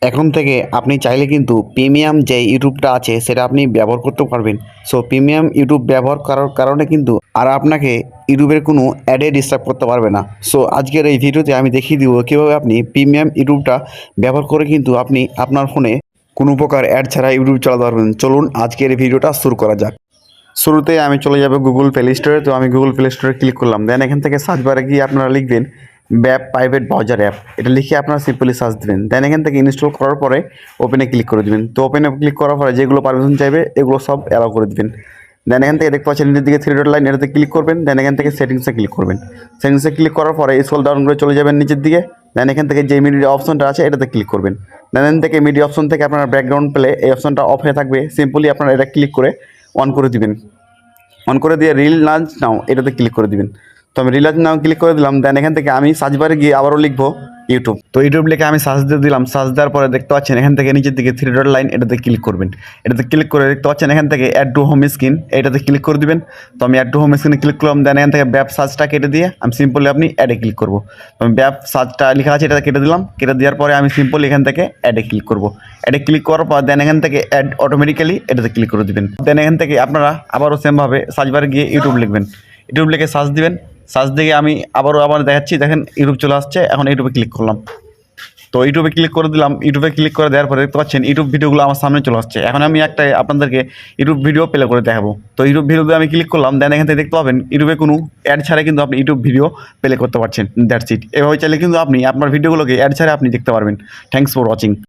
এখন থেকে আপনি চাইলে কিন্তু প্রিমিয়াম যে ইউটিউবটা আছে সেটা আপনি ব্যবহার করতে পারবেন। সো প্রিমিয়াম ইউটিউব ব্যবহার করার কারণে কিন্তু আর আপনাকে ইউটিউবের কোনো অ্যাডে ডিস্টার্ব করতে পারবে না। সো আজকের এই ভিডিওতে আমি দেখিয়ে দিব কীভাবে আপনি প্রিমিয়াম ইউটিউবটা ব্যবহার করে কিন্তু আপনি আপনার ফোনে কোনো প্রকার অ্যাড ছাড়া ইউটিউব চালাতে পারবেন। চলুন আজকের এই ভিডিওটা শুরু করা যাক। শুরুতে আমি চলে যাব গুগল প্লে স্টোরে। তো আমি গুগল প্লে স্টোরে ক্লিক করলাম। দেন এখান থেকে সার্চ বারে গিয়ে আপনারা লিখবেন ব্যাপ প্রাইভেট ব্রাউজার অ্যাপ। এটা লিখে আপনারা সিম্পলি সার্চ দেবেন। দেন এখান থেকে ইনস্টল করার পরে ওপেনে ক্লিক করে দেবেন। তো ওপেনে ক্লিক করার পরে যেগুলো পারমিশন চাইবে এগুলো সব অ্যালাউ করে দেবেন। দেন এখান থেকে দেখতে পাচ্ছেন নিচের দিকে থ্রি ডট লাইন, এটাতে ক্লিক করবেন। দেন এখান থেকে সেটিংসে ক্লিক করবেন। সেটিংসে ক্লিক করার পরে স্ক্রল ডাউন করে চলে যাবেন নিচের দিকে। দেন এখান থেকে যে মিডিয়া অপশনটা আছে এটাতে ক্লিক করবেন। দেন এখান থেকে মিডিয়া অপশন থেকে আপনার ব্যাকগ্রাউন্ড প্লে এই অপশনটা অফ হয়ে থাকবে। সিম্পলি আপনারা এটা ক্লিক করে অন করে দিবেন। অন করে দিয়ে রিল লঞ্চ নাও এটাতে ক্লিক করে দিবেন। তো আমি রিল লঞ্চ নাও ক্লিক করে দিলাম। দেন এখান থেকে আমি সার্চ বারে গিয়ে আবারও লিখবো ইউটিউব। তো ইউটিউব লিখে আমি সার্চ দিয়ে দিলাম। সার্চ দেওয়ার পরে দেখতে পাচ্ছেন এখান থেকে নিচের দিকে থ্রি ডট লাইন এটাতে ক্লিক করবেন। এটাতে ক্লিক করে দেখতে পাচ্ছেন এখান থেকে অ্যাড টু হোম স্ক্রিন এটাতে ক্লিক করে দিবেন। তো আমি অ্যাড টু হোম স্ক্রিনে ক্লিক করলাম। দেন এখান থেকে ব্যাপ সার্চটা কেটে দিয়ে আমি সিম্পলি আপনি অ্যাডে ক্লিক করবো। তো আমি ব্যাপ সার্চটা লেখা আছে এটাতে কেটে দিলাম। কেটে দেওয়ার পরে আমি সিম্পলি এখান থেকে অ্যাডে ক্লিক করবো। অ্যাডে ক্লিক করার পর দেন এখান থেকে অ্যাড অটোমেটিক্যালি এটাতে ক্লিক করে দিবেন। দেন এখান থেকে আপনারা আবারও সেমভাবে সার্চ বারে গিয়ে ইউটিউব লিখবেন। ইউটিউব লিখে সার্চ দিবেন। সার্চ দিয়ে আমি আবার দেখাচ্ছি, দেখেন ইউটিউব চলে আসছে। এখন ইউটিউবে ক্লিক করলাম। তো ইউটিউবে ক্লিক করে দিলাম। ইউটিউবে ক্লিক করে দেওয়ার পরে দেখতে পাচ্ছেন ইউটিউব ভিডিওগুলো আমার সামনে চলে আসছে। এখন আমি একটা আপনাদেরকে ইউটিউব ভিডিও প্লে করে দেখাবো। তো ইউটিউব ভিডিওতে আমি ক্লিক করলাম। দেন এখান থেকে দেখতে পাবেন ইউটিউবে কোনো অ্যাড ছাড়া কিন্তু আপনি ইউটিউব ভিডিও প্লে করতে পারছেন। That's it. এভাবে চাইলে কিন্তু আপনি আপনার ভিডিওগুলোকে অ্যাড ছাড়া আপনি দেখতে পারবেন। Thanks for watching.